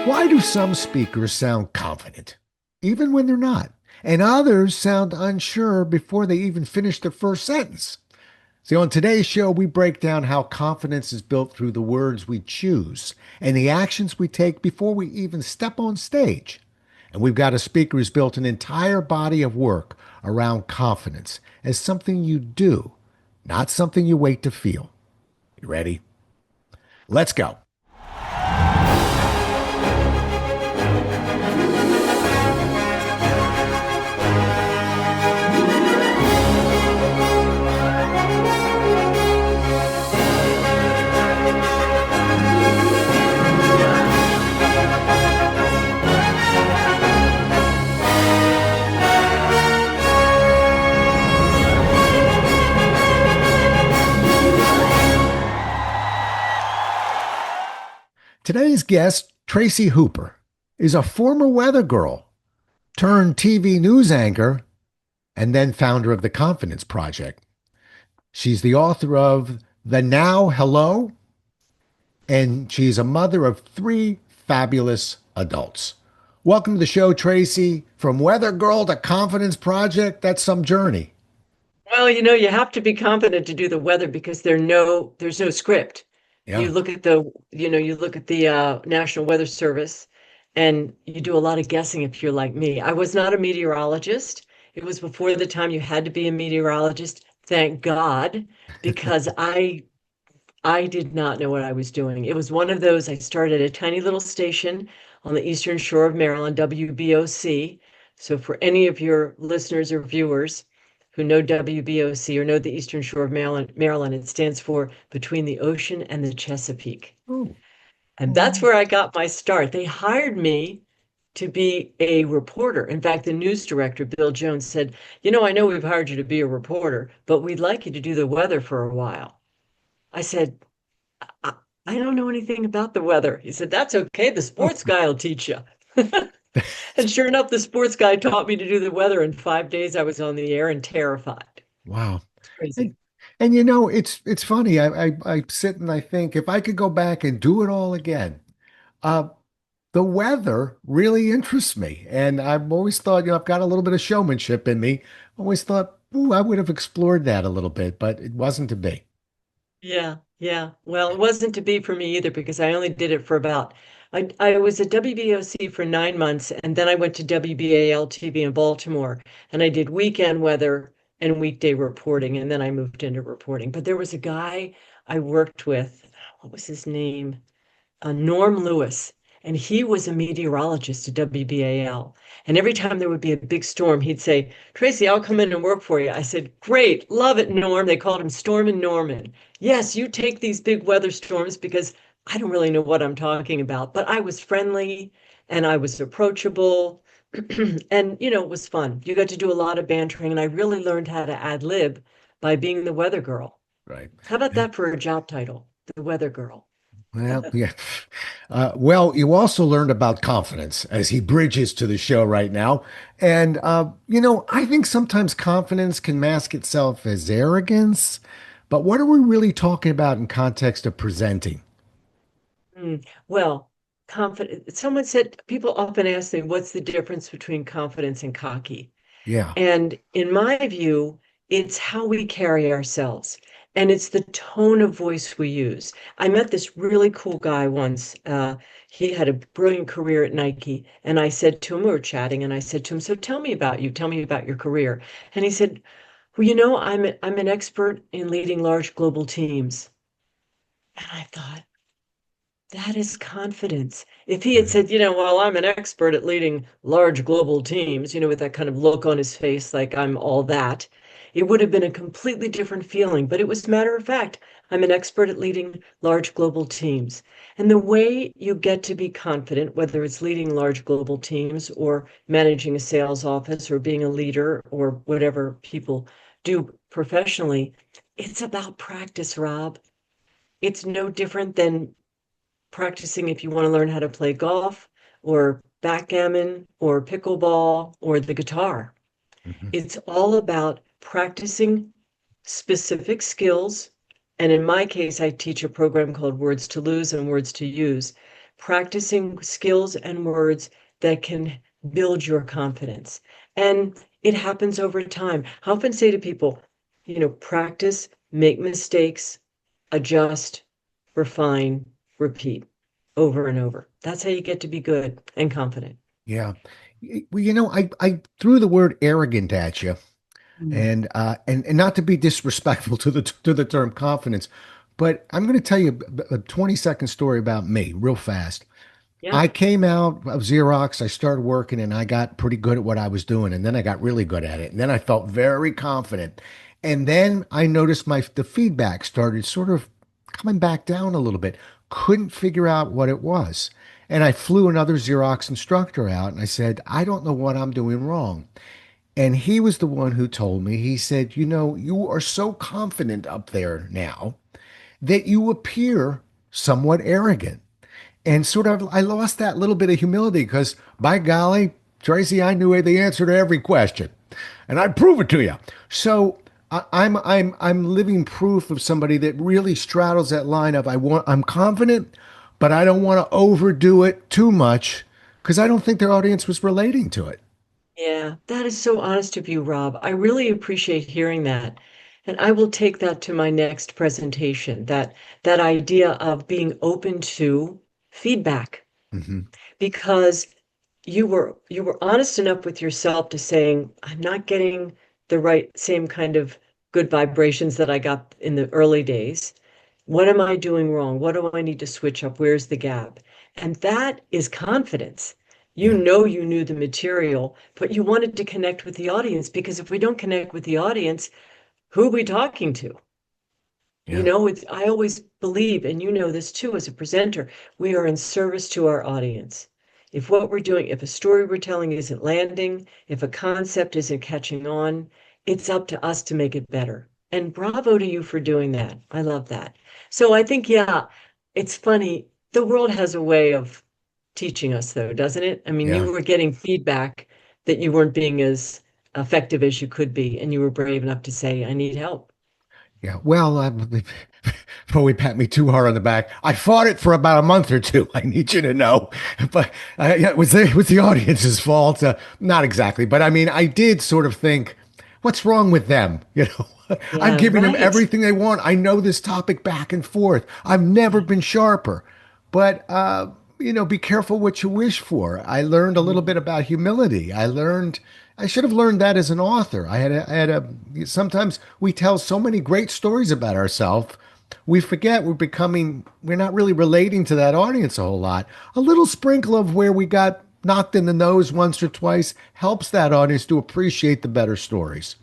Why do some speakers sound confident, even when they're not, and others sound unsure before they even finish their first sentence? See, on today's show, we break down how confidence is built through the words we choose and the actions we take before we even step on stage. And we've got a speaker who's built an entire body of work around confidence as something you do, not something you wait to feel. You ready? Let's go. Today's guest, Tracy Hooper, is a former weather girl turned TV news anchor and then founder of the Confidence Project. She's the author of The Now Hello, and she's a mother of three fabulous adults. Welcome to the show, Tracy. From weather girl to Confidence Project, that's some journey. Well, you have to be confident to do the weather because there's no script. Yeah. You look at the National Weather Service and you do a lot of guessing if you're like me. I was not a meteorologist. It was before the time you had to be a meteorologist, thank God, because I did not know what I was doing. It was one of those, I started a tiny little station on the eastern shore of Maryland, WBOC. So for any of your listeners or viewers who know WBOC or know the eastern shore of Maryland, it stands for Between the Ocean and the Chesapeake. Oh, And that's oh, where I got my start. They hired me to be a reporter. In fact, the news director, Bill Jones, said, I know we've hired you to be a reporter, but we'd like you to do the weather for a while. I said, I, I don't know anything about the weather. He said, that's okay. The oh. sports guy will teach you. And sure enough, the sports guy taught me to do the weather. In 5 days, I was on the air and terrified. Wow. It's crazy. And, and it's funny. I sit and I think if I could go back and do it all again, uh, the weather really interests me. And I've always thought, I've got a little bit of showmanship in me. Always thought, ooh, I would have explored that a little bit, but it wasn't to be. Yeah, yeah. Well, it wasn't to be for me either because I only did it for I was at WBOC for 9 months and then I went to WBAL TV in Baltimore and I did weekend weather and weekday reporting and then I moved into reporting. But there was a guy I worked with, what was his name? Norm Lewis, and he was a meteorologist at WBAL. And every time there would be a big storm, he'd say, Tracy, I'll come in and work for you. I said, great, love it, Norm. They called him Storm and Norman. Yes, you take these big weather storms because I don't really know what I'm talking about. But I was friendly and I was approachable. And, it was fun. You got to do a lot of bantering, and I really learned how to ad lib by being the weather girl. Right. How about that for a job title? The weather girl. Well, yeah. Well, you also learned about confidence as he bridges to the show right now. And, I think sometimes confidence can mask itself as arrogance. But what are we really talking about in context of presenting? Well, confident. Someone said people often ask me, what's the difference between confidence and cocky? Yeah. And in my view, it's how we carry ourselves and it's the tone of voice we use. I met this really cool guy once. He had a brilliant career at Nike. And I said to him, we were chatting, and I said to him, so tell me about you. Tell me about your career. And he said, well, I'm an expert in leading large global teams. And I thought, that is confidence. If he had Right. said, well, I'm an expert at leading large global teams, with that kind of look on his face, like I'm all that, it would have been a completely different feeling. But it was matter of fact, I'm an expert at leading large global teams. And the way you get to be confident, whether it's leading large global teams or managing a sales office or being a leader or whatever people do professionally, it's about practice, Rob. It's no different than practicing if you want to learn how to play golf or backgammon or pickleball or the guitar. Mhm. It's all about practicing specific skills. And in my case, I teach a program called Words to Lose and Words to Use practicing skills and words that can build your confidence. And it happens over time. I often say to people, practice, make mistakes, adjust, refine, repeat over and over. That's how you get to be good and confident. Yeah. Well, I threw the word arrogant at you, Mm. and not to be disrespectful to the term confidence, but I'm going to tell you a 20-second story about me real fast. Yeah. I came out of Xerox, I started working and I got pretty good at what I was doing, and then I got really good at it. And then I felt very confident. And then I noticed the feedback started sort of coming back down a little bit. Couldn't figure out what it was. And I flew another Xerox instructor out and I said, I don't know what I'm doing wrong. And he was the one who told me, he said, you are so confident up there now that you appear somewhat arrogant. And sort of, I lost that little bit of humility because, by golly, Tracy, I knew the answer to every question, and I'd prove it to you. So I'm living proof of somebody that really straddles that line of I'm confident, but I don't want to overdo it too much because I don't think their audience was relating to it. Yeah, that is so honest of you, Rob. I really appreciate hearing that. And I will take that to my next presentation, that idea of being open to feedback, Hmm. because you were honest enough with yourself to saying, I'm not getting the right same kind of good vibrations that I got in the early days. What am I doing wrong? What do I need to switch up? Where's the gap? And that is confidence. You Yeah, know you knew the material, but you wanted to connect with the audience, because if we don't connect with the audience, who are we talking to? yeah, I always believe, and you know this too as a presenter, we are in service to our audience. If what we're doing, if a story we're telling isn't landing, if a concept isn't catching on, it's up to us to make it better. And bravo to you for doing that. I love that. So I think, yeah, it's funny. The world has a way of teaching us, though, doesn't it? I mean, you yeah. were getting feedback that you weren't being as effective as you could be, and you were brave enough to say, I need help. Yeah. Well, before we pat me too hard on the back, I fought it for about a month or two. I need you to know, but yeah, it was the audience's fault. Not exactly, but I mean, I did sort of think, what's wrong with them? I'm Yeah, giving them right. everything they want. I know this topic back and forth. I've never been sharper, but be careful what you wish for. I learned a little bit Mhm. about humility. I should have learned that as an author. Sometimes we tell so many great stories about ourselves. We forget we're not really relating to that audience a whole lot. A little sprinkle of where we got knocked in the nose once or twice helps that audience to appreciate the better stories.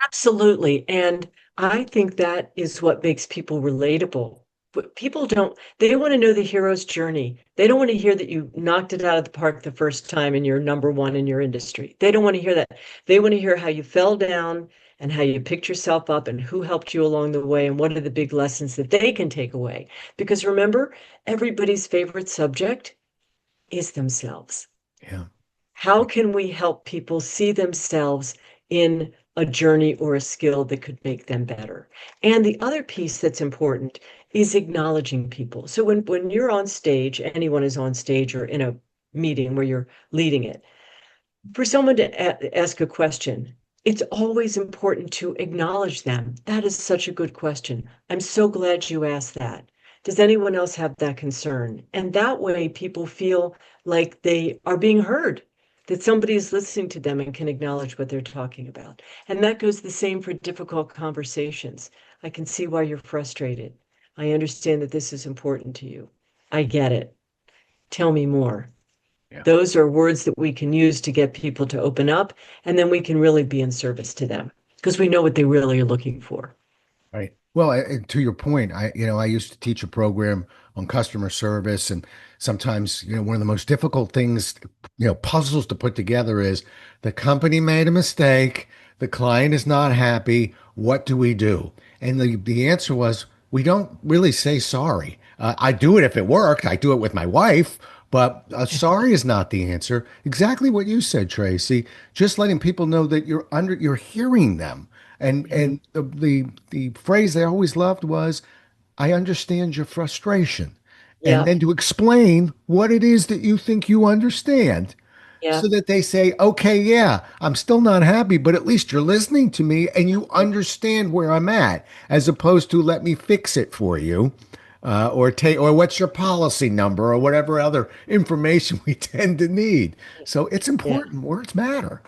Absolutely. And I think that is what makes people relatable. But people don't, they want to know the hero's journey. They don't want to hear that you knocked it out of the park the first time and you're number one in your industry. They don't want to hear that. They want to hear how you fell down and how you picked yourself up and who helped you along the way and what are the big lessons that they can take away. Because remember, everybody's favorite subject is themselves. Yeah. How can we help people see themselves in a journey or a skill that could make them better? And the other piece that's important is acknowledging people. So when you're on stage, anyone is on stage or in a meeting where you're leading it, for someone to ask a question, it's always important to acknowledge them. That is such a good question. I'm so glad you asked that. Does anyone else have that concern? And that way, people feel like they are being heard, that somebody is listening to them and can acknowledge what they're talking about. And that goes the same for difficult conversations. I can see why you're frustrated. I understand that this is important to you. I get it. Tell me more. Yeah. Those are words that we can use to get people to open up, and then we can really be in service to them because we know what they really are looking for. Right. Well, to your point, I used to teach a program on customer service, and sometimes, one of the most difficult things, puzzles to put together is the company made a mistake, the client is not happy. What do we do? And the answer was, we don't really say sorry. I do it if it worked. I do it with my wife, but sorry is not the answer. Exactly what you said, Tracy. Just letting people know that you're hearing them. And Mhm. and the phrase they always loved was, "I understand your frustration." and Yep. then to explain what it is that you think you understand so Yep. that they say, okay, yeah, I'm still not happy, but at least you're listening to me and you understand where I'm at, as opposed to let me fix it for you. Or take, or what's your policy number, or whatever other information we tend to need. So it's Yeah. important. Words matter.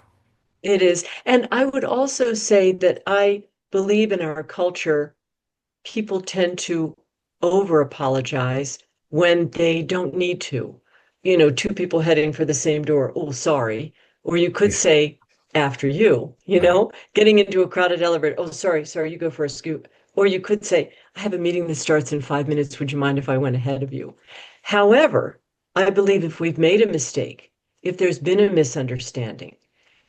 It is. And I would also say that I believe in our culture, people tend to over apologize when they don't need to. You know, two people heading for the same door, oh, sorry. Or you could Yeah, say, after you, right, getting into a crowded elevator, oh, sorry, you go for a scoot. Or you could say, I have a meeting that starts in 5 minutes. Would you mind if I went ahead of you? However, I believe if we've made a mistake, if there's been a misunderstanding,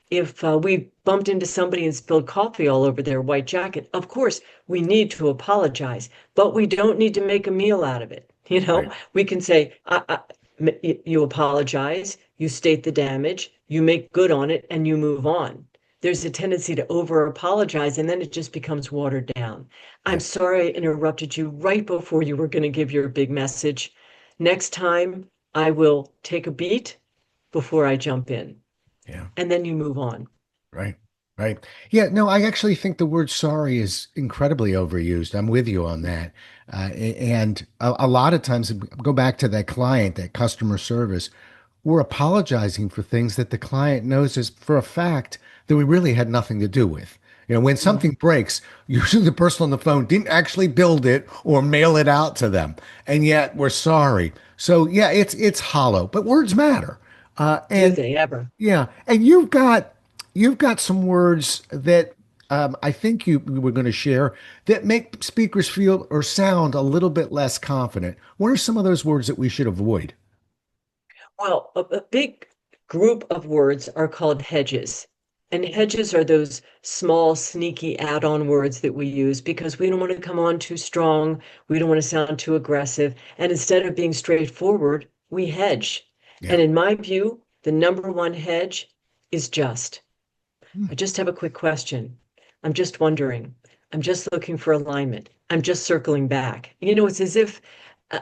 if we bumped into somebody and spilled coffee all over their white jacket, of course, we need to apologize, but we don't need to make a meal out of it. right. We can say, you apologize, you state the damage, you make good on it, and you move on. There's a tendency to over apologize, and then it just becomes watered down. I'm Yeah, sorry I interrupted you right before you were going to give your big message. Next time, I will take a beat before I jump in, yeah. and then you move on. Right. Right. Yeah, no, I actually think the word sorry is incredibly overused. I'm with you on that. And a lot of times, go back to that client, that customer service, we're apologizing for things that the client knows is for a fact that we really had nothing to do with. You know, when Mm. something breaks, usually the person on the phone didn't actually build it or mail it out to them, and yet we're sorry. So yeah, it's hollow, but words matter. Do And they ever? yeah, and you've got some words that I think you were going to share that make speakers feel or sound a little bit less confident. What are some of those words that we should avoid? Well, a big group of words are called hedges. And hedges are those small, sneaky add-on words that we use because we don't want to come on too strong. We don't want to sound too aggressive. And instead of being straightforward, we hedge. Yeah. And in my view, the number one hedge is just. Hmm. I just have a quick question. I'm just wondering. I'm just looking for alignment. I'm just circling back. It's as if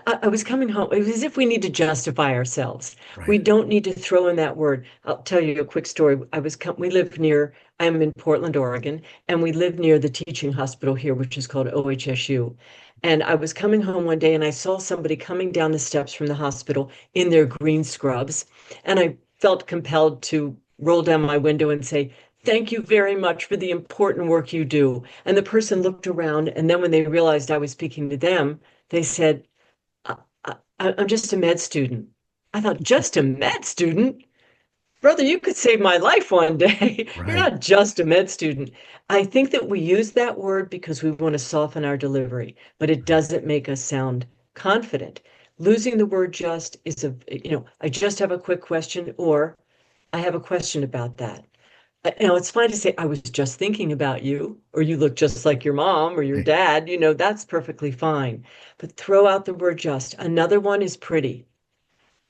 I was coming home. It was as if we need to justify ourselves. We Right. don't need to throw in that word. I'll tell you a quick story. We live near, I'm in Portland, Oregon, and we live near the teaching hospital here, which is called OHSU. And I was coming home one day and I saw somebody coming down the steps from the hospital in their green scrubs. And I felt compelled to roll down my window and say, thank you very much for the important work you do. And the person looked around, and then when they realized I was speaking to them, they said, I'm just a med student. I thought, just a med student? Brother, you could save my life one day. You're Right. not just a med student. I think that we use that word because we want to soften our delivery, but it Right. doesn't make us sound confident. Losing the word just is I just have a quick question, or I have a question about that. It's fine to say, I was just thinking about you, or you look just like your mom or your Right. dad. That's perfectly fine. But throw out the word just. Another one is pretty.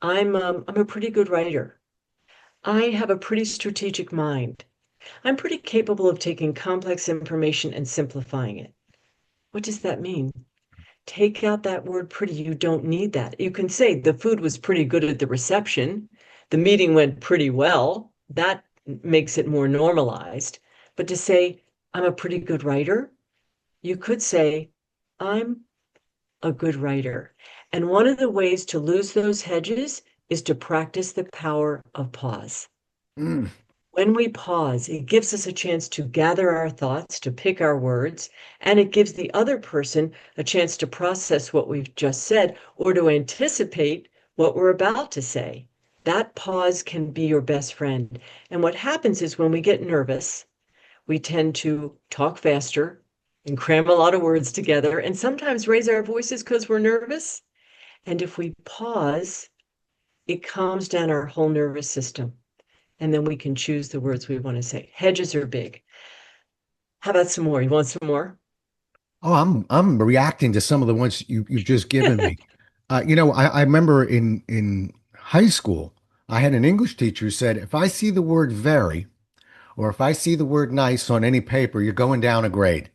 I'm a pretty good writer. I have a pretty strategic mind. I'm pretty capable of taking complex information and simplifying it. What does that mean? Take out that word pretty. You don't need that. You can say the food was pretty good at the reception. The meeting went pretty well. That makes it more normalized. But to say, I'm a pretty good writer, you could say, I'm a good writer. And one of the ways to lose those hedges is to practice the power of pause. Mm. When we pause, it gives us a chance to gather our thoughts, to pick our words, and it gives the other person a chance to process what we've just said or to anticipate what we're about to say. That pause can be your best friend. And what happens is when we get nervous, we tend to talk faster and cram a lot of words together and sometimes raise our voices because we're nervous. And if we pause, it calms down our whole nervous system and then we can choose the words we want to say. Hedges are big. How about some more? You want some more? Oh, I'm reacting to some of the ones you've just given me. I remember in high school, I had an English teacher who said, if I see the word very or if I see the word nice on any paper, you're going down a grade.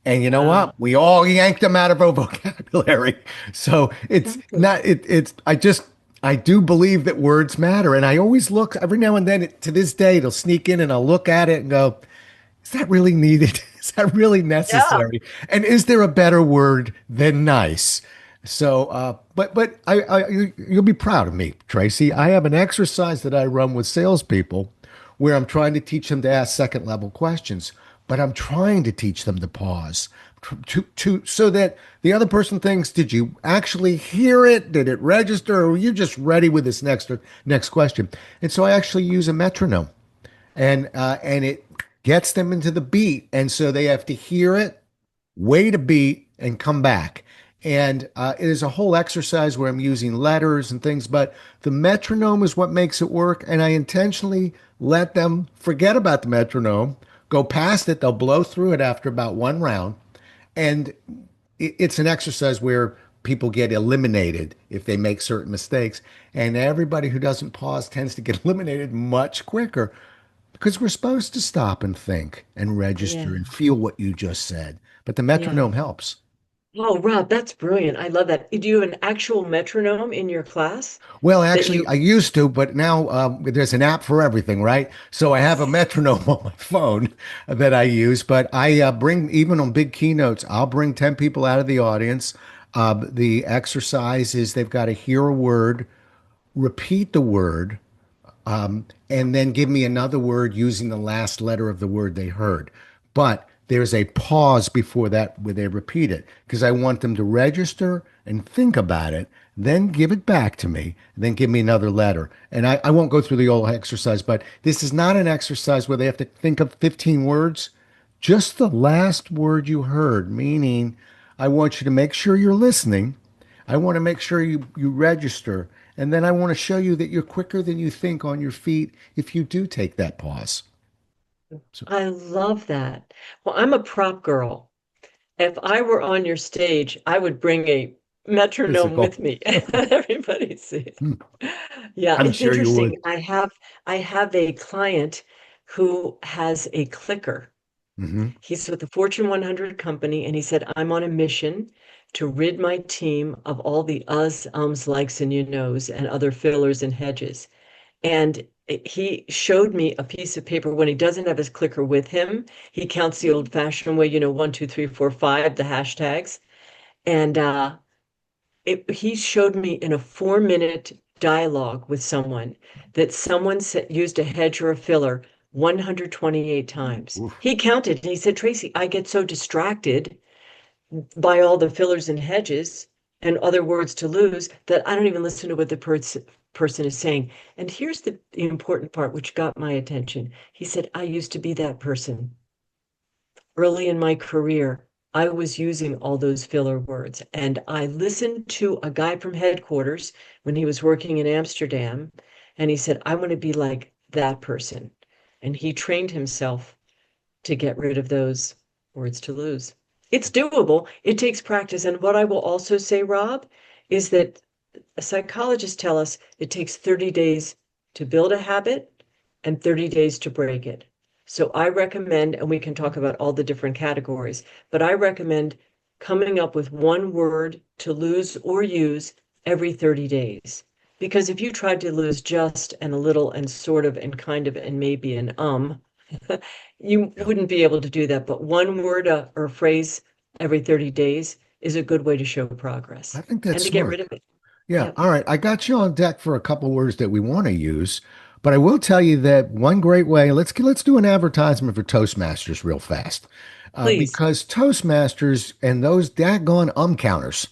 And you know Wow. what? We all yanked them out of our vocabulary. vocabulary. So it's Exactly. not it's I do believe that words matter. And I always look every now and then to this day, it'll sneak in and I'll look at it and go, is that really needed? Is that really Yeah. necessary? And is there a better word than nice? So, but you'll be proud of me, Tracy. I have an exercise that I run with salespeople where I'm trying to teach them to ask second level questions, but I'm trying to teach them to pause so that the other person thinks, did you actually hear it? Did it register? Or were you just ready with this next question? And so I actually use a metronome and it gets them into the beat, and so they have to hear it, wait a beat, and come back. And it is a whole exercise where I'm using letters and things, but the metronome is what makes it work. And I intentionally let them forget about the metronome, go past it. They'll blow through it after about one round. And it's an exercise where people get eliminated if they make certain mistakes. And everybody who doesn't pause tends to get eliminated much quicker because we're supposed to stop and think and register and Yeah. feel what you just said. But the Yeah. metronome helps. Oh, Rob, that's brilliant. I love that. Do you have an actual metronome in your class Well, that actually, you? I used to, but now there's an app for everything, right? So I have a metronome on my phone that I use, but I bring, even on big keynotes, I'll bring 10 people out of the audience. The exercise is they've got to hear a word, repeat the word, and then give me another word using the last letter of the word they heard. But there's a pause before that where they repeat it because I want them to register and think about it, then give it back to me, then give me another letter. And I won't go through the whole exercise, but this is not an exercise where they have to think of 15 words, just the last word you heard, meaning I want you to make sure you're listening. I want to make sure you register. And then I want to show you that you're quicker than you think on your feet if you do take that pause. So I love that. Well, I'm a prop girl. If I were on your stage, I would bring a metronome with physical. me. Everybody see. Hmm. Yeah, I'm it's sure you interesting. would. I have a client who has a clicker. Hmm. He's with the Fortune 100 company, and he said, I'm on a mission to rid my team of all the uhs, ums, likes, and you knows, and other fillers and hedges. And he showed me a piece of paper when he doesn't have his clicker with him. He counts the old-fashioned way, 1, 2, 3, 4, 5, the hashtags. And he showed me in a 4-minute dialogue with someone that someone used a hedge or a filler 128 times. Oof. He counted and he said, Tracy, I get so distracted by all the fillers and hedges and other words to lose that I don't even listen to what the person is saying. And here's the important part, which got my attention. He said, I used to be that person. Early in my career, I was using all those filler words. And I listened to a guy from headquarters when he was working in Amsterdam, and he said, I want to be like that person. And he trained himself to get rid of those words to lose. It's doable. It takes practice. And what I will also say, Rob, is that psychologists tell us it takes 30 days to build a habit and 30 days to break it. So I recommend, and we can talk about all the different categories, but I recommend coming up with one word to lose or use every 30 days. Because if you tried to lose just and a little and sort of and kind of and maybe an you Yeah, wouldn't be able to do that. But one word or phrase every 30 days is a good way to show progress I think that's and to get smart. rid of it. Yeah. Yep, All right. I got you on deck for a couple words that we want to use, but I will tell you that one great way. Let's do an advertisement for Toastmasters real fast, please. because Toastmasters and those daggone counters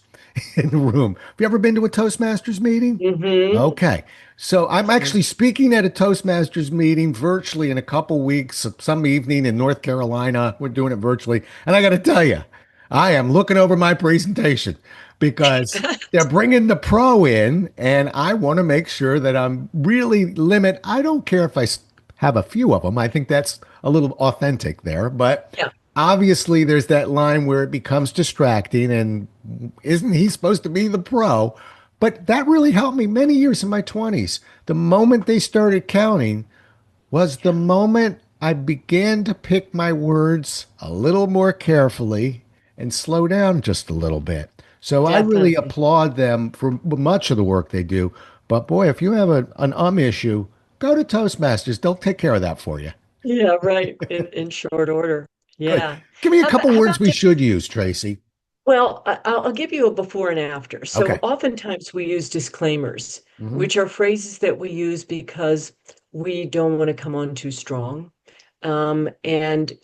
in the room. Have you ever been to a Toastmasters meeting? Hmm. Okay. So I'm actually speaking at a Toastmasters meeting virtually in a couple weeks, some evening in North Carolina. We're doing it virtually. And I got to tell you, I am looking over my presentation because they're bringing the pro in and I want to make sure that I'm really limit. I don't care if have a few of them. I think that's a little authentic there, but Yeah. obviously there's that line where it becomes distracting and isn't he supposed to be the pro? But that really helped me many years in my 20s. The moment they started counting was the moment I began to pick my words a little more carefully and slow down just a little bit. So I really Definitely. applaud them for much of the work they do. But boy, if you have an issue, go to Toastmasters. They'll take care of that for you. Yeah, right. In short order. Good. Yeah. Give me a How about couple how words about we different? should use, Tracy. Well, I'll give you a before and after. So Okay. oftentimes we use disclaimers, Hmm. which are phrases that we use because we don't want to come on too strong. And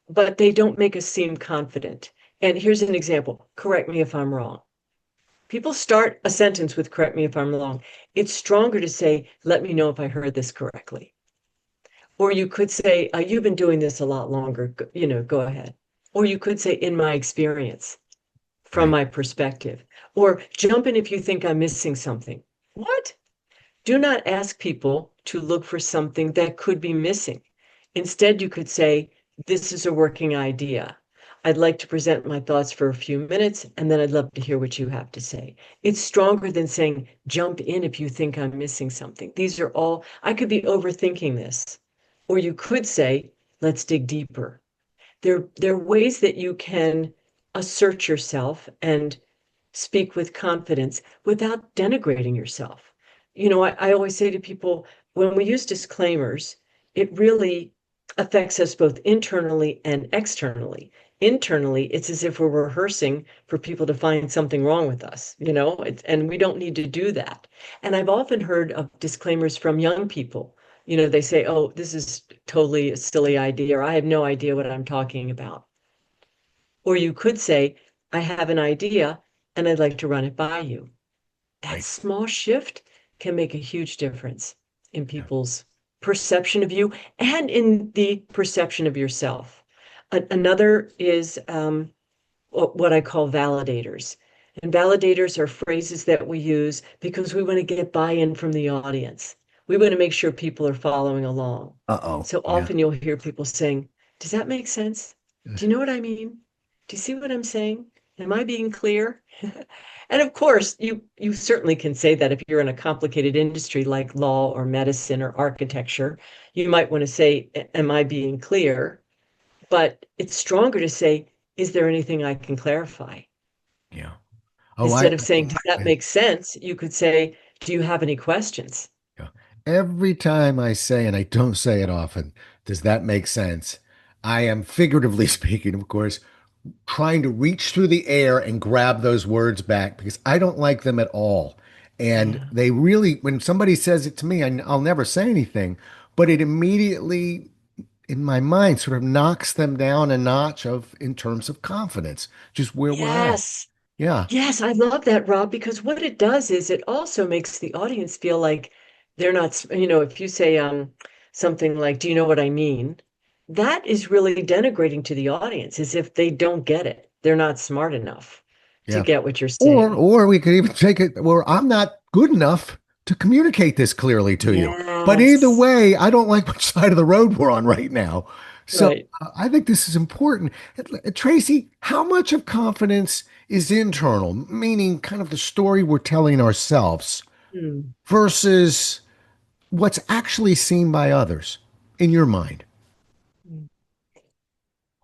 but they don't make us seem confident. And here's an example. Correct me if I'm wrong. People start a sentence with correct me if I'm wrong. It's stronger to say, let me know if I heard this correctly. Or you could say, you've been doing this a lot longer, go ahead. Or you could say, in my experience, from Right. my perspective. Or jump in if you think I'm missing something. What? Do not ask people to look for something that could be missing. Instead, you could say, this is a working idea. I'd like to present my thoughts for a few minutes, and then I'd love to hear what you have to say. It's stronger than saying, jump in if you think I'm missing something. These are all, I could be overthinking this. Or you could say, let's dig deeper. There are ways that you can assert yourself and speak with confidence without denigrating yourself. I always say to people, when we use disclaimers, it really affects us both internally and externally. Internally, it's as if we're rehearsing for people to find something wrong with us, and we don't need to do that. And I've often heard of disclaimers from young people. They say, oh, this is totally a silly idea, or I have no idea what I'm talking about. Or you could say, I have an idea and I'd like to run it by you. That Right. small shift can make a huge difference in Yeah. people's perception of you and in the perception of yourself. Another is what I call validators. And validators are phrases that we use because we want to get buy-in from the audience. We want to make sure people are following along. Uh-oh. So Yeah. often you'll hear people saying, does that make sense? Do you know what I mean? Do you see what I'm saying? Am I being clear? And of course, you certainly can say that if you're in a complicated industry like law or medicine or architecture, you might want to say, am I being clear? But it's stronger to say, is there anything I can clarify? Yeah. Oh, Instead of saying, does that make sense? You could say, do you have any questions? yeah. Every time I say, and I don't say it often, does that make sense? I am figuratively speaking, of course, trying to reach through the air and grab those words back because I don't like them at all. And Yeah. they really, when somebody says it to me, I'll never say anything, but it immediately in my mind sort of knocks them down a notch of in terms of confidence, just where we're at. Yes. Yeah. Yes, I love that, Rob, because what it does is it also makes the audience feel like they're not, if you say something like, do you know what I mean? That is really denigrating to the audience, as if they don't get it. They're not smart enough to Yeah. get what you're Or saying. or we could even take it where I'm not good enough to communicate this clearly to you. But either Yes. way, I don't like which side of the road we're on right now. So Right. I think this is important. Tracy, how much of confidence is internal, meaning kind of the story we're telling ourselves Hmm. versus what's actually seen by others in your mind?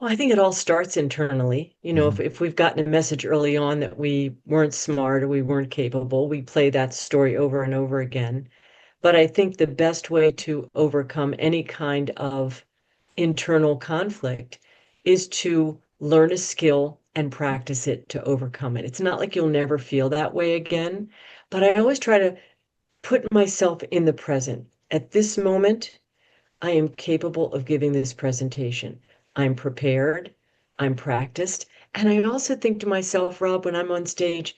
Well, I think it all starts internally. Hmm. If we've gotten a message early on that we weren't smart or we weren't capable, we play that story over and over again. But I think the best way to overcome any kind of internal conflict is to learn a skill and practice it to overcome it. It's not like you'll never feel that way again, but I always try to put myself in the present. At this moment, I am capable of giving this presentation. I'm prepared, I'm practiced, and I also think to myself, Rob, when I'm on stage,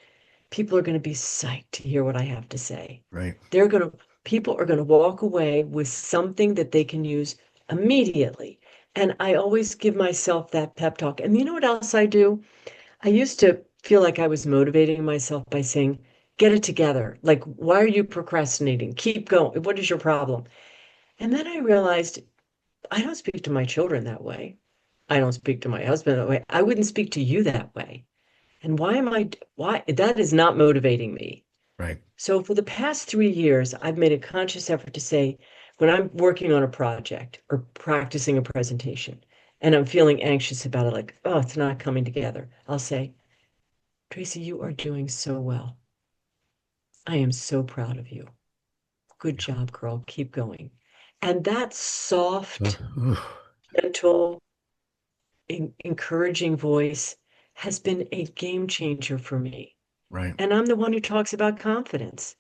people are going to be psyched to hear what I have to say. Right. They're going to, People are going to walk away with something that they can use immediately. And I always give myself that pep talk. And you know what else I do? I used to feel like I was motivating myself by saying, get it together. Like, why are you procrastinating? Keep going. What is your problem? And then I realized I don't speak to my children that way. I don't speak to my husband that way. I wouldn't speak to you that way. And why? That is not motivating me. Right. So for the past 3 years, I've made a conscious effort to say, when I'm working on a project or practicing a presentation and I'm feeling anxious about it, like, oh, it's not coming together, I'll say, Tracy, you are doing so well. I am so proud of you. Good job, girl. Keep going. And that Uh, soft, oof, gentle, encouraging voice has been a game changer for me. right, And I'm the one who talks about confidence.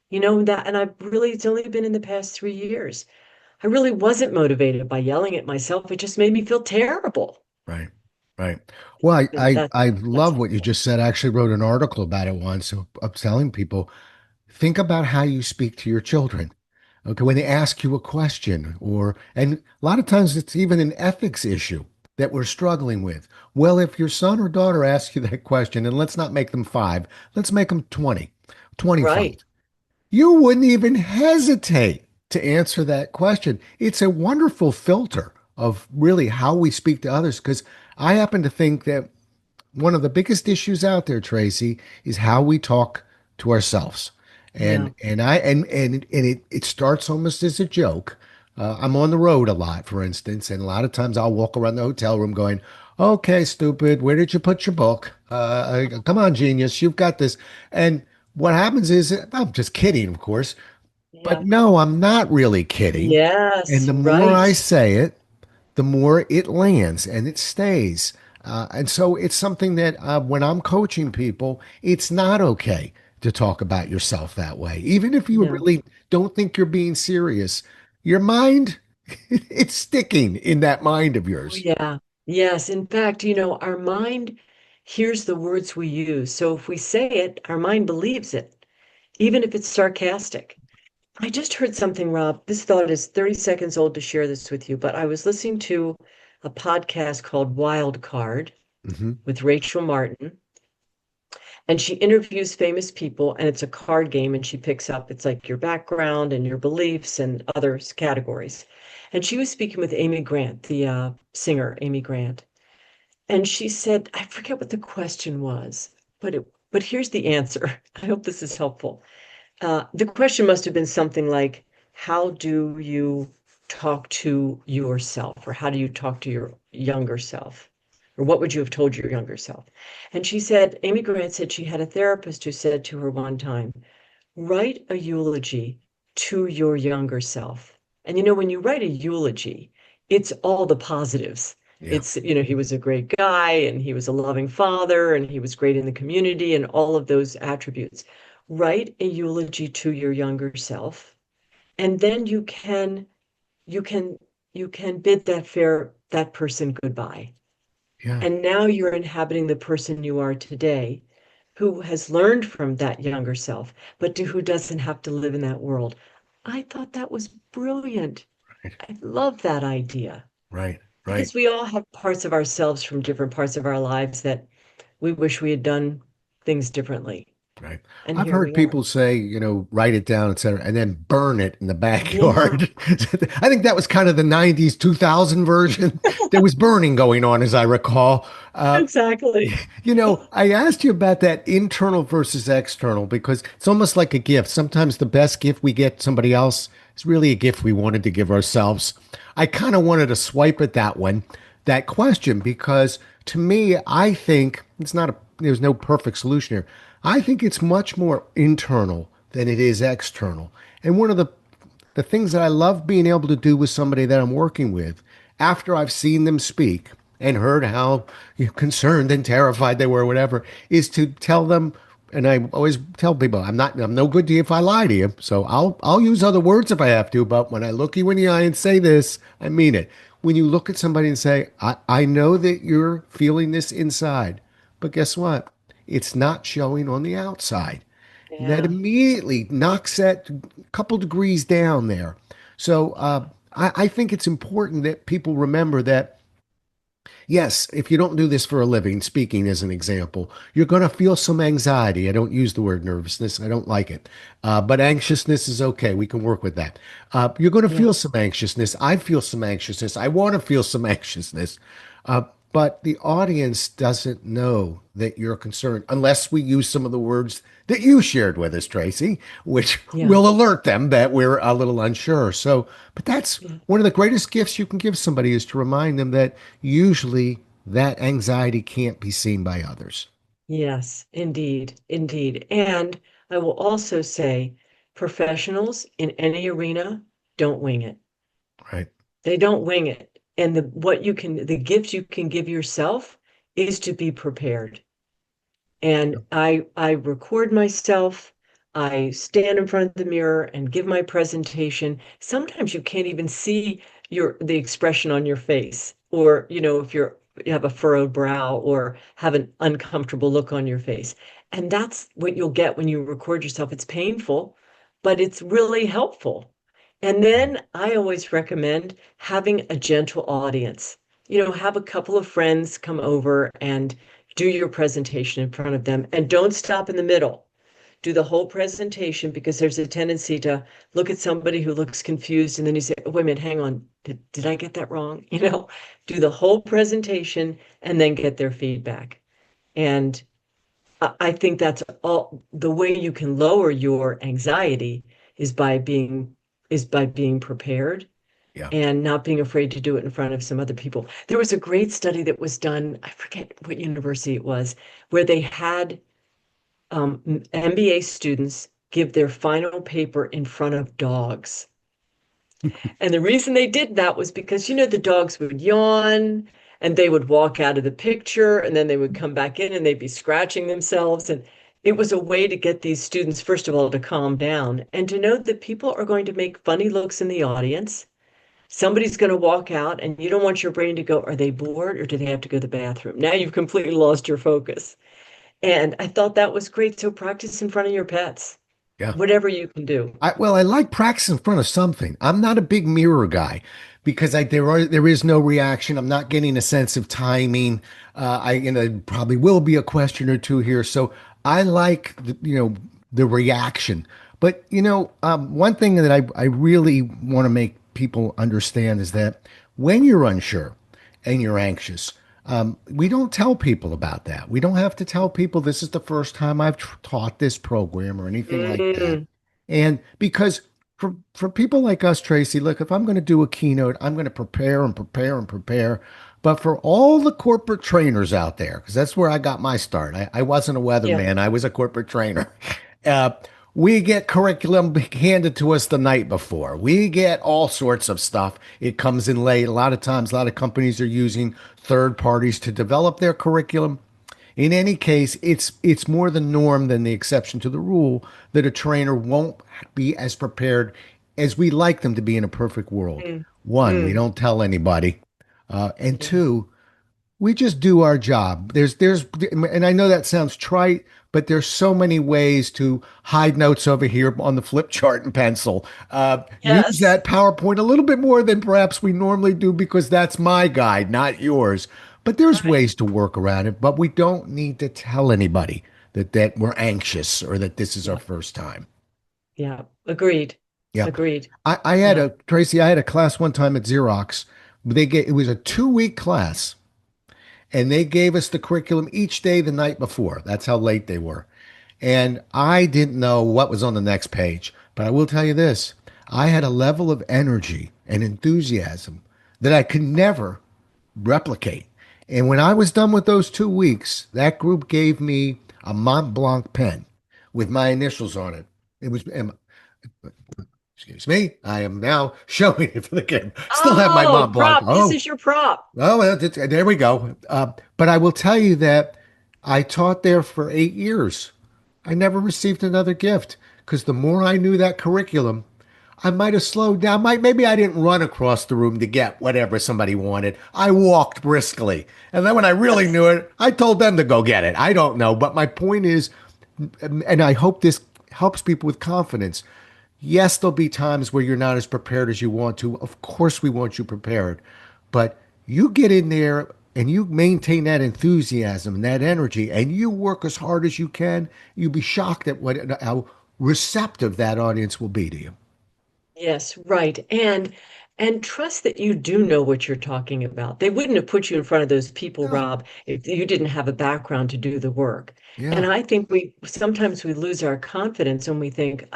You know that, and I've really, it's only been in the past 3 years. I really wasn't motivated by yelling at myself. It just made me feel terrible. right, right. Well, And I that's love what you helpful. just said. I actually wrote an article about it once. So I'm telling people, think about how you speak to your children. Okay, when they ask you a question, and a lot of times it's even an ethics issue that we're struggling with. Well, if your son or daughter asks you that question, and let's not make them five, let's make them 20, 25. Right. You wouldn't even hesitate to answer that question. It's a wonderful filter of really how we speak to others because I happen to think that one of the biggest issues out there, Tracy, is how we talk to ourselves. Yeah. And it starts almost as a joke. I'm on the road a lot, for instance, and a lot of times I'll walk around the hotel room going, "Okay, stupid, where did you put your book? Come on, genius, you've got this." And what happens is, I'm just kidding, of course, but Yeah. no, I'm not really kidding. And Yes. the more I Right. say it, the more it lands and it stays. And so it's something that when I'm coaching people, it's not okay to talk about yourself that way. Even if you No. really don't think you're being serious, your mind, it's sticking in that mind of Oh, yours. yeah. Yes. In fact, our mind hears the words we use. So if we say it, our mind believes it, even if it's sarcastic. I just heard something, Rob. This thought is 30 seconds old to share this with you, but I was listening to a podcast called Wild Card Hmm. with Rachel Martin, and she interviews famous people, and it's a card game, and she picks up, it's like your background and your beliefs and other categories. And she was speaking with Amy Grant, the singer Amy Grant. And she said, I forget what the question was, but here's the answer. I hope this is helpful. The question must have been something like, how do you talk to yourself, or how do you talk to your younger self? Or what would you have told your younger self? And she said, Amy Grant said she had a therapist who said to her one time, write a eulogy to your younger self. And when you write a eulogy, it's all the positives. Yeah. It's, he was a great guy and he was a loving father and he was great in the community and all of those attributes. Write a eulogy to your younger self, and then you can you can bid that person goodbye. Yeah. And now you're inhabiting the person you are today, who has learned from that younger self, but to who doesn't have to live in that world. I thought that was brilliant. Right. I love that idea Right. Right. because we all have parts of ourselves from different parts of our lives that we wish we had done things differently. Right. And I've here heard we are. people say, write it down, et cetera, and then burn it in the Yeah, backyard. I think that was kind of the 90s, 2000 version. There was burning going on, as I recall. exactly. I asked you about that internal versus external because it's almost like a gift. Sometimes the best gift we get somebody else is really a gift we wanted to give ourselves. I kind of wanted to swipe at that question, because to me, I think there's no perfect solution here. I think it's much more internal than it is external. And one of the things that I love being able to do with somebody that I'm working with after I've seen them speak and heard how concerned and terrified they were, whatever, is to tell them. And I always tell people, I'm no good to you if I lie to you. So I'll use other words if I have to. But when I look you in the eye and say this, I mean it. When you look at somebody and say, I know that you're feeling this inside, but guess what? It's not showing on the outside. That Yeah, immediately knocks that couple degrees down there. So I think it's important that people remember that, yes, if you don't do this for a living, speaking as an example, you're going to feel some anxiety. I don't use the word nervousness, I don't like it. But anxiousness is okay. We can work with that. You're going to yeah, feel some anxiousness. I feel some anxiousness. I want to feel some anxiousness. But the audience doesn't know that you're concerned unless we use some of the words that you shared with us, Tracy, which yeah, will alert them that we're a little unsure. So, but that's yeah. one of the greatest gifts you can give somebody, is to remind them that usually that anxiety can't be seen by others. Yes, indeed, indeed. And I will also say professionals in any arena don't wing it. Right. They don't wing it. And the gift you can give yourself is to be prepared. And I record myself. I stand in front of the mirror and give my presentation. Sometimes you can't even see the expression on your face, or if you have a furrowed brow or have an uncomfortable look on your face. And that's what you'll get when you record yourself. It's painful, but it's really helpful. And then I always recommend having a gentle audience. Have a couple of friends come over and do your presentation in front of them, and don't stop in the middle. Do the whole presentation, because there's a tendency to look at somebody who looks confused and then you say, oh, wait a minute, hang on, did I get that wrong? Do the whole presentation and then get their feedback. And I think that's all the way you can lower your anxiety is by being prepared Yeah. and not being afraid to do it in front of some other people. There was a great study that was done, I forget what university it was, where they had MBA students give their final paper in front of dogs. And the reason they did that was because, the dogs would yawn and they would walk out of the picture and then they would come back in and they'd be scratching themselves. And it was a way to get these students, first of all, to calm down and to know that people are going to make funny looks in the audience. Somebody's going to walk out and you don't want your brain to go, are they bored or do they have to go to the bathroom? Now you've completely lost your focus. And I thought that was great. So practice in front of your pets, Yeah. whatever you can do. I like practice in front of something. I'm not a big mirror guy because there is no reaction. I'm not getting a sense of timing. Probably will be a question or two here. So I like the reaction. But one thing that I really want to make people understand is that when you're unsure and you're anxious, we don't tell people about that. We don't have to tell people this is the first time I've taught this program or anything like that. Mm, And because for people like us, Tracy, look, if I'm going to do a keynote, I'm going to prepare and prepare and prepare. But for all the corporate trainers out there, because that's where I got my start. I wasn't a yeah. weatherman, I was a corporate trainer. Uh, we get curriculum handed to us the night before. We get all sorts of stuff. It comes in late. A lot of times, a lot of companies are using third parties to develop their curriculum. In any case, it's more the norm than the exception to the rule that a trainer won't be as prepared as we like them to be in a perfect world. Mm, One, we mm, don't tell anybody, and yeah. two, we just do our job. And I know that sounds trite, but there's so many ways to hide notes over here on the flip chart and pencil. Use Yes. that PowerPoint a little bit more than perhaps we normally do because that's my guide, not yours. But there's Right. ways to work around it, but we don't need to tell anybody that we're anxious or that this is our Yeah. first time. Yeah. Agreed. Yeah. Agreed. I had Yeah. a Tracy, I had a class one time at Xerox. It was a 2 week class and they gave us the curriculum each day the night before. That's how late they were. And I didn't know what was on the next page. But I will tell you this, I had a level of energy and enthusiasm that I could never replicate. And when I was done with those 2 weeks, that group gave me a Mont Blanc pen with my initials on it. It was, excuse me, I am now showing it for the camera. Still have my Oh, Mont Blanc. prop. This is your prop. Oh, well, there we go. But I will tell you that I taught there for 8 years. I never received another gift because the more I knew that curriculum, I might have slowed down. Maybe I didn't run across the room to get whatever somebody wanted. I walked briskly. And then when I really Yes. knew it, I told them to go get it. I don't know. But my point is, and I hope this helps people with confidence. Yes, there'll be times where you're not as prepared as you want to. Of course, we want you prepared. But you get in there and you maintain that enthusiasm and that energy and you work as hard as you can, you'll be shocked at how receptive that audience will be to you. Yes, right. And trust that you do know what you're talking about. They wouldn't have put you in front of those people, Yeah. Rob, if you didn't have a background to do the work. Yeah. And I think we sometimes we lose our confidence when we think,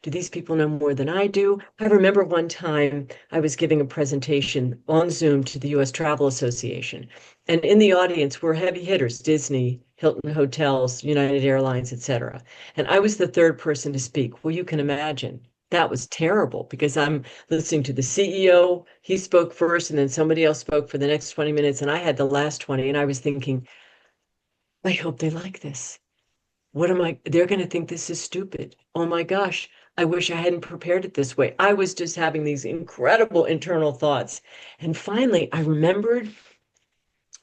do these people know more than I do? I remember one time I was giving a presentation on Zoom to the US Travel Association, And in the audience were heavy hitters, Disney, Hilton Hotels, United Airlines, etc. And I was the third person to speak. Well, you can imagine that was terrible because I'm listening to the CEO. He spoke first, and then somebody else spoke for the next 20 minutes, and I had the last 20. And I was thinking, I hope they like this. What am I? They're going to think this is stupid. Oh my gosh, I wish I hadn't prepared it this way. I was just having these incredible internal thoughts. And finally, I remembered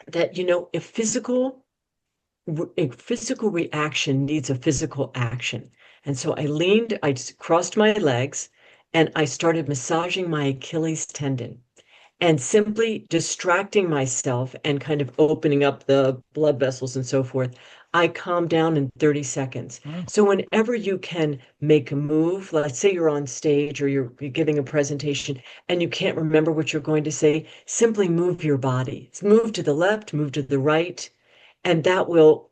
that, a physical reaction needs a physical action. And so I leaned, I just crossed my legs, and I started massaging my Achilles tendon and simply distracting myself and kind of opening up the blood vessels and so forth. I calm down in 30 seconds. Oh, So whenever you can make a move, let's say you're on stage or you're giving a presentation and you can't remember what you're going to say, simply move your body. Move to the left, move to the right, and that will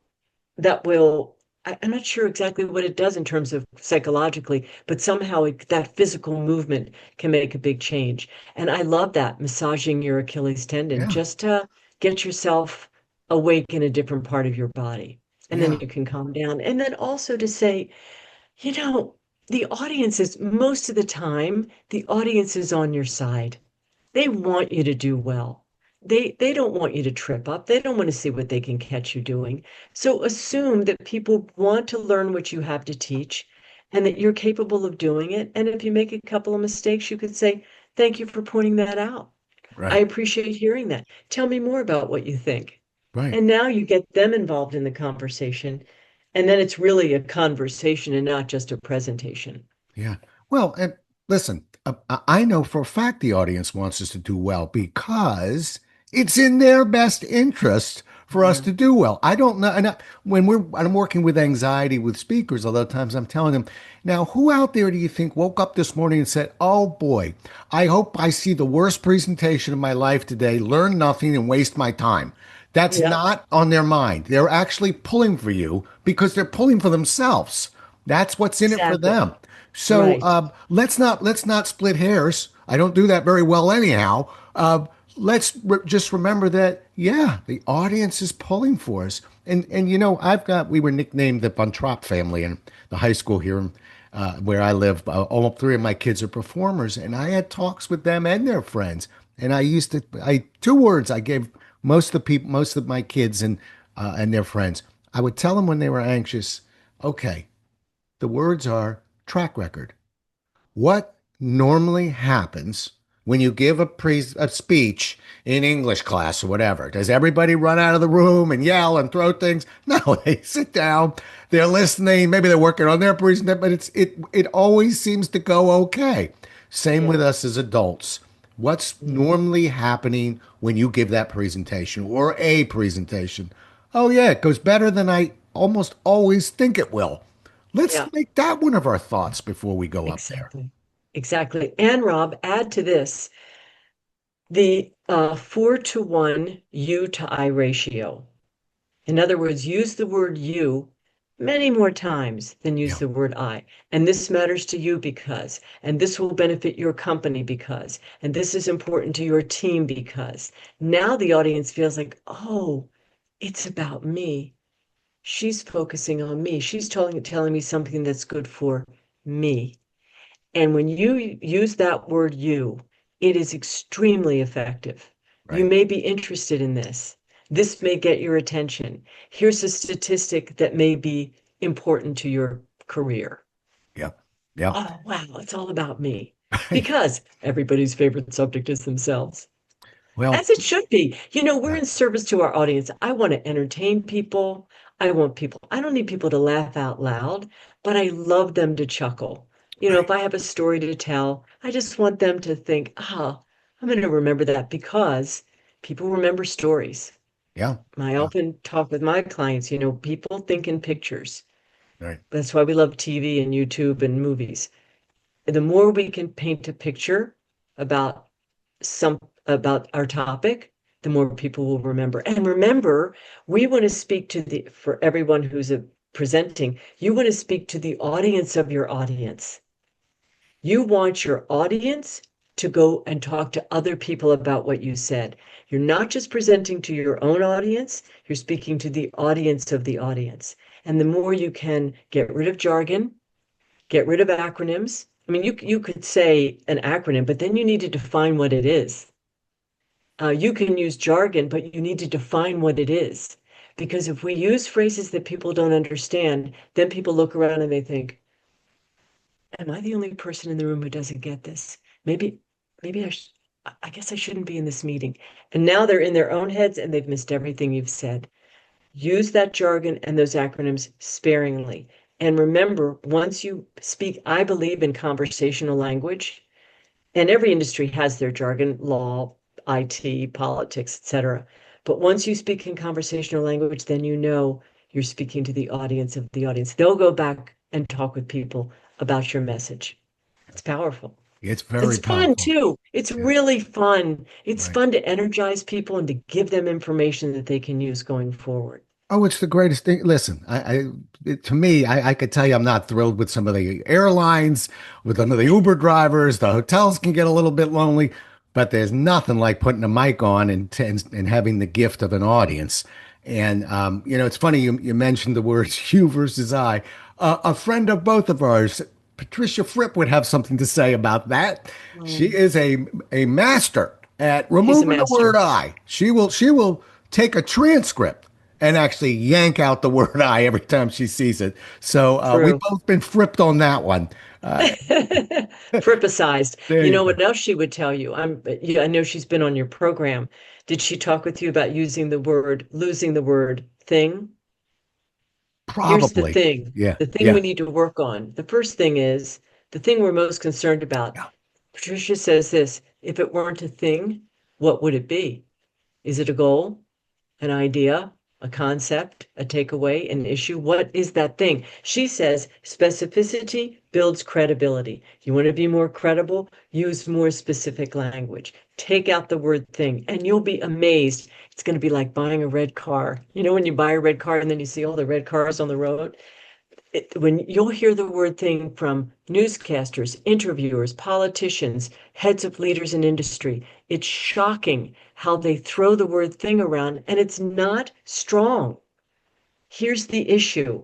I'm not sure exactly what it does in terms of psychologically, but somehow that physical movement can make a big change. And I love that, massaging your Achilles tendon yeah, just to get yourself awake in a different part of your body. And then yeah, you can calm down. And then also to say, you know, the audience is most of the time, the audience is on your side. They want you to do well. They don't want you to trip up. They don't want to see what they can catch you doing. So assume that people want to learn what you have to teach and that you're capable of doing it. And if you make a couple of mistakes, you could say, "Thank you for pointing that out. I right, appreciate hearing that. Tell me more about what you think." right. And now you get them involved in the conversation. And then it's really a conversation and not just a presentation. Yeah. Well, and listen, I know for a fact the audience wants us to do well because it's in their best interest for us Yeah. to do well. I don't know. I'm working with anxiety with speakers, a lot of times I'm telling them, now, who out there do you think woke up this morning and said, oh boy, I hope I see the worst presentation of my life today, learn nothing and waste my time? That's Yeah, not on their mind. They're actually pulling for you because they're pulling for themselves. That's what's in it for exactly. them. So Right. let's not split hairs. I don't do that very well anyhow. Just remember that yeah, the audience is pulling for us, and we were nicknamed the Buntrop family in the high school here where I live. All three of my kids are performers, and I had talks with them and their friends. And I two words I gave most of my kids and their friends. I would tell them when they were anxious, okay, the words are track record. What normally happens when you give a speech in English class or whatever? Does everybody run out of the room and yell and throw things? No, they sit down, they're listening, maybe they're working on their presentation, but it always seems to go okay. Same Yeah. with us as adults. What's Yeah. normally happening when you give that presentation or a presentation? Oh yeah, it goes better than I almost always think it will. Let's Yeah. make that one of our thoughts before we go up there. Exactly. Exactly. And Rob, add to this the 4-to-1 you to I ratio. In other words, use the word you many more times than use Yeah, the word I. And this matters to you because, and this will benefit your company because, and this is important to your team because. Now the audience feels like, oh, it's about me. She's focusing on me. She's telling me something that's good for me. And when you use that word you, it is extremely effective. You right. may be interested in this. This may get your attention. Here's a statistic that may be important to your career. Yep. Yep. Oh, wow, it's all about me. Because everybody's favorite subject is themselves. Well, As it should be. We're yeah, in service to our audience. I want to entertain people. I don't need people to laugh out loud, but I love them to chuckle. If right. I have a story to tell, I just want them to think, I'm going to remember that because people remember stories. Yeah. I Yeah. often talk with my clients, people think in pictures. Right. That's why we love TV and YouTube and movies. The more we can paint a picture about some about our topic, the more people will remember. And remember, we want to speak for everyone who's presenting, you want to speak to the audience of your audience. You want your audience to go and talk to other people about what you said. You're not just presenting to your own audience, you're speaking to the audience of the audience. And the more you can get rid of jargon, get rid of acronyms. I mean, you could say an acronym, but then you need to define what it is. You can use jargon, but you need to define what it is. Because if we use phrases that people don't understand, then people look around and they think, am I the only person in the room who doesn't get this? Maybe, maybe I guess I shouldn't be in this meeting. And now they're in their own heads and they've missed everything you've said. Use that jargon and those acronyms sparingly. And remember, once you speak, I believe in conversational language, and every industry has their jargon, law, IT, politics, etc. But once you speak in conversational language, then you know you're speaking to the audience of the audience. They'll go back and talk with people about your message. It's powerful. It's It's very fun powerful. too. It's Yeah, really fun. It's right. fun to energize people and to give them information that they can use going forward. Oh, it's the greatest thing. Listen, to me, I could tell you I'm not thrilled with some of the airlines, with some of the Uber drivers. The hotels can get a little bit lonely, but there's nothing like putting a mic on and having the gift of an audience. And it's funny you mentioned the words you versus I. A friend of both of ours, Patricia Fripp, would have something to say about that. She Um, is a master at she's a removing the word master. I. She will take a transcript and actually yank out the word I every time she sees it. So we've True. both been fripped on that one. Uh, Fripicized. there You you know go. what else she would tell you? I know she's been on your program. Did she talk with you about losing the word thing? Here's Probably. Yeah. the thing Yeah. we need to work on. The first thing is the thing we're most concerned about. Yeah. Patricia says this, if it weren't a thing, what would it be? Is it a goal? An idea, a concept, a takeaway, an issue. What is that thing? She says specificity builds credibility. You want to be more credible? Use more specific language. Take out the word thing, and you'll be amazed. It's going to be like buying a red car. You know, when you buy a red car and then you see all the red cars on the road? When you'll hear the word thing from newscasters, interviewers, politicians, heads of leaders in industry, it's shocking how they throw the word thing around and it's not strong. Here's the issue.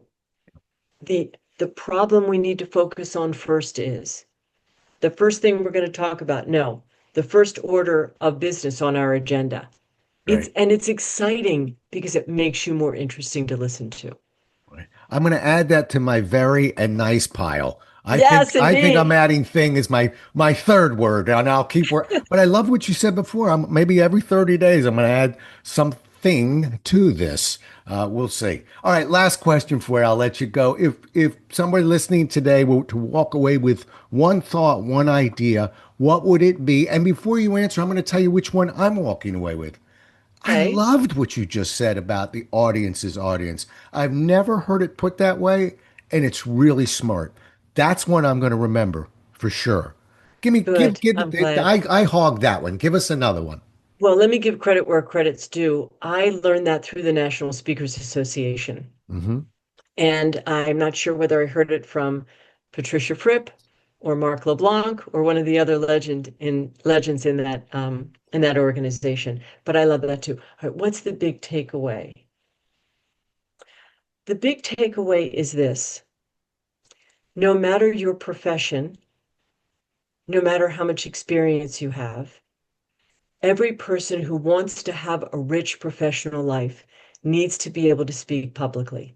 The problem we need to focus on first is the first thing we're going to talk about. No, the first order of business on our agenda. Right. It's exciting because it makes you more interesting to listen to. Right. I'm going to add that to my very and nice pile. Yes, I think I'm indeed. adding thing as my third word, and I'll keep work. But I love what you said before. Maybe every 30 days I'm going to add something to this. We'll see. All right, last question for you. I'll let you go. If somebody listening today were to walk away with one thought, one idea, what would it be? And before you answer, I'm going to tell you which one I'm walking away with. I Okay. loved what you just said about the audience's audience. I've never heard it put that way, and it's really smart. That's one I'm going to remember for sure. Good. I'm glad. I hogged that one. Give us another one. Well, let me give credit where credit's due. I learned that through the National Speakers Association. Hmm. And I'm not sure whether I heard it from Patricia Fripp or Mark LeBlanc or one of the other legends in that organization. But I love that too. All right, what's the big takeaway? The big takeaway is this. No matter your profession, no matter how much experience you have, every person who wants to have a rich professional life needs to be able to speak publicly.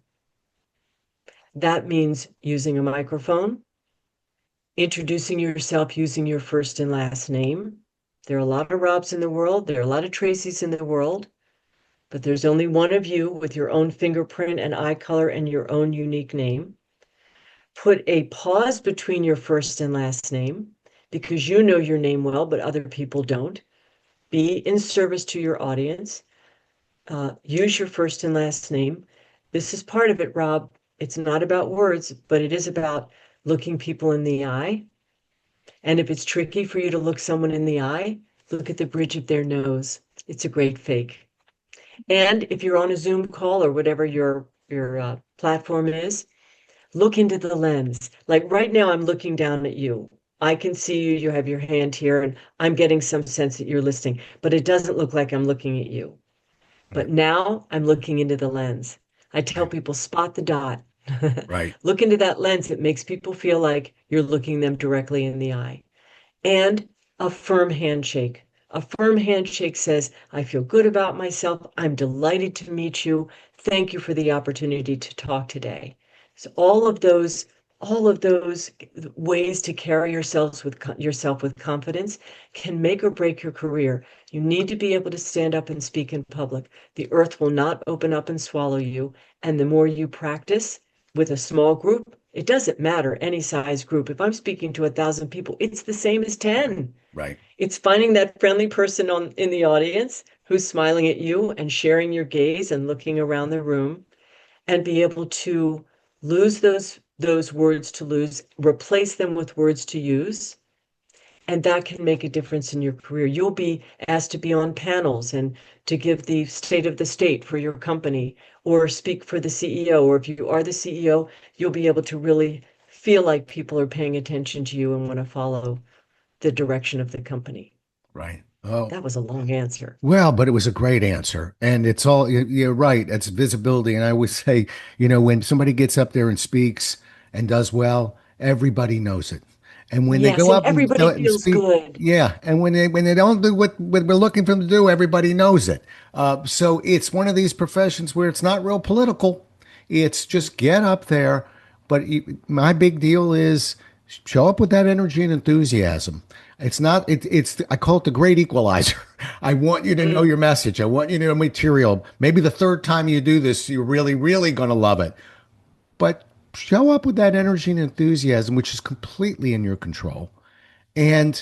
That means using a microphone, introducing yourself using your first and last name. There are a lot of Robs in the world, there are a lot of Tracys in the world, but there's only one of you with your own fingerprint and eye color and your own unique name. Put a pause between your first and last name because you know your name well, but other people don't. Be in service to your audience. Use your first and last name. This is part of it, Rob. It's not about words, but it is about looking people in the eye. And if it's tricky for you to look someone in the eye, look at the bridge of their nose. It's a great fake. And if you're on a Zoom call or whatever your platform is, look into the lens. Like right now, I'm looking down at you. I can see you, you have your hand here, and I'm getting some sense that you're listening, but it doesn't look like I'm looking at you. Right. But now I'm looking into the lens. I tell Right. people, spot the dot. Right. Look into that lens. It makes people feel like you're looking them directly in the eye. And a firm handshake. A firm handshake says, I feel good about myself. I'm delighted to meet you. Thank you for the opportunity to talk today. So all of those ways to carry yourself with confidence can make or break your career. You need to be able to stand up and speak in public. The earth will not open up and swallow you. And the more you practice with a small group, it doesn't matter any size group. If I'm speaking to 1,000 people, it's the same as 10. Right. It's finding that friendly person in the audience who's smiling at you and sharing your gaze and looking around the room and be able to lose those words to lose, replace them with words to use, and that can make a difference in your career. You'll be asked to be on panels and to give the state of the state for your company or speak for the CEO. Or if you are the CEO, you'll be able to really feel like people are paying attention to you and want to follow the direction of the company. Right. Oh, That was a long answer. well, but it was a great answer. And it's all, you're right. It's visibility. And I always say, when somebody gets up there and speaks and does well, everybody knows it. And when they Yes, go and up everybody and feels speak, good. yeah. And when they don't do what we're looking for them to do, everybody knows it. So it's one of these professions where it's not real political. It's just get up there. But my big deal is show up with that energy and enthusiasm. It's not, it's, I call it the great equalizer. I want you to know Mm, your message. I want you to know material. Maybe the third time you do this, you're really, really going to love it. But show up with that energy and enthusiasm, which is completely in your control. And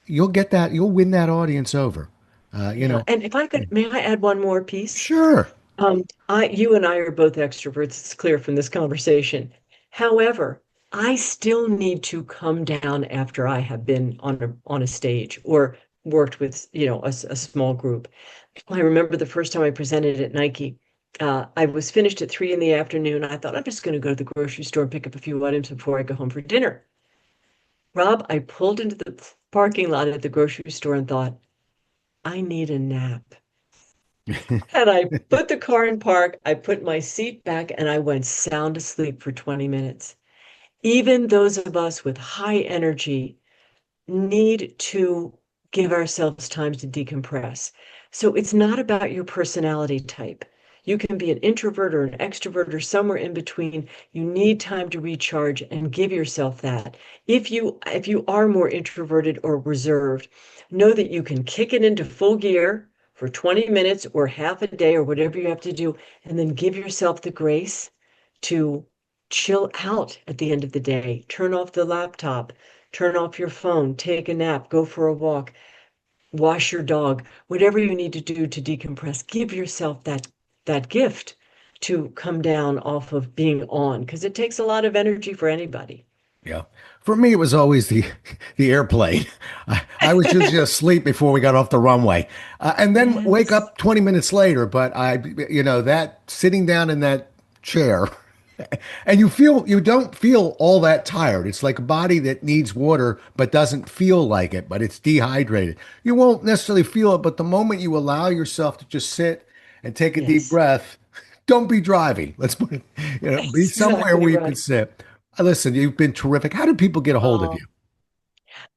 you'll get that, you'll win that audience over. Uh, you yeah, know, and if I could, may I add one more piece? sure. You and I are both extroverts. It's clear from this conversation. However, I still need to come down after I have been on a stage or worked with, a small group. I remember the first time I presented at Nike. I was finished at 3 in the afternoon. I thought I'm just going to go to the grocery store and pick up a few items before I go home for dinner. Rob, I pulled into the parking lot at the grocery store and thought, I need a nap. And I put the car in park, I put my seat back, and I went sound asleep for 20 minutes. Even those of us with high energy need to give ourselves time to decompress. So it's not about your personality type. You can be an introvert or an extrovert or somewhere in between. You need time to recharge and give yourself that. If you are more introverted or reserved, know that you can kick it into full gear for 20 minutes or half a day or whatever you have to do, and then give yourself the grace to chill out at the end of the day. Turn off the laptop, turn off your phone, take a nap, go for a walk, wash your dog, whatever you need to do to decompress. Give yourself that gift to come down off of being on because it takes a lot of energy for anybody. Yeah. For me, it was always the airplane. I was usually asleep before we got off the runway, and then wake Yes. up 20 minutes later. But that sitting down in that chair, and you don't feel all that tired. It's like a body that needs water but doesn't feel like it, but it's dehydrated. You won't necessarily feel it, but the moment you allow yourself to just sit and take a deep Yes. breath, don't be driving. Let's put it, be That's somewhere exactly where you can right. sit. Listen, you've been terrific. How do people get a hold of you? Um,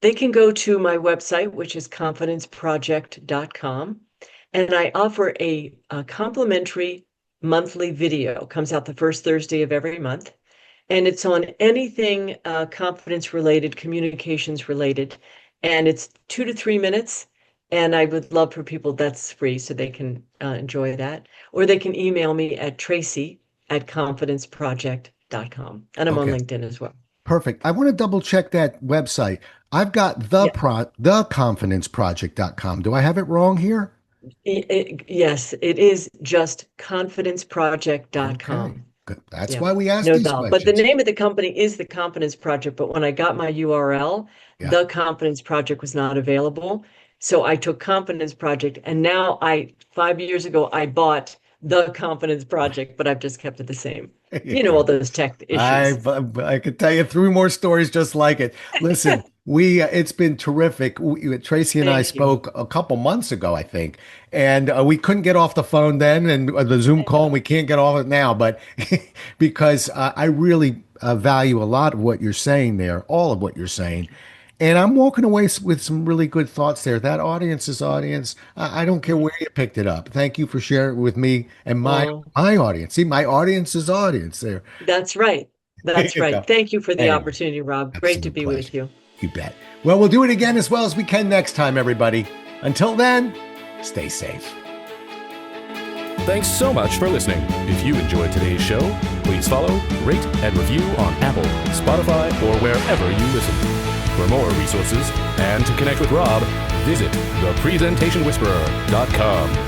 they can go to my website, which is confidenceproject.com, and I offer a complimentary monthly video. Comes out the first Thursday of every month. And it's on anything confidence related, communications related. And it's 2 to 3 minutes. And I would love for people that's free so they can enjoy that. Or they can email me at tracy@confidenceproject.com. And I'm on Okay, LinkedIn as well. perfect. I want to double check that website. I've got Yeah. theconfidenceproject.com. Do I have it wrong here? Yes, it is just Okay, confidenceproject.com. good. That's Yeah, why we ask no these doubt. But the questions. name of the company is the Confidence Project. But when I got my URL, Yeah. the Confidence Project was not available. So I took Confidence Project, and now 5 years ago, I bought the Confidence Project, but I've just kept it the same. There you You know, all go. those tech I issues. I could tell you three more stories just like it. Listen, It's been terrific. Tracy and I Thank you. spoke a couple months ago, I think, and we couldn't get off the phone then, and the Zoom I call, and know. we can't get off it now. But because I really value a lot of what you're saying there, all of what you're saying, and I'm walking away with some really good thoughts there. That audience's audience. I don't care where Mhm. you picked it up. Thank you for sharing it with me and Oh, my audience. See, my audience's audience there. that's right. There That's you right. go. Thank you for the Anyway. opportunity, Rob. Great to Absolute be pleasure. with you. You bet. Well, we'll do it again as well as we can next time, everybody. Until then, stay safe. Thanks so much for listening. If you enjoyed today's show, please follow, rate, and review on Apple, Spotify, or wherever you listen. For more resources and to connect with Rob, visit thepresentationwhisperer.com.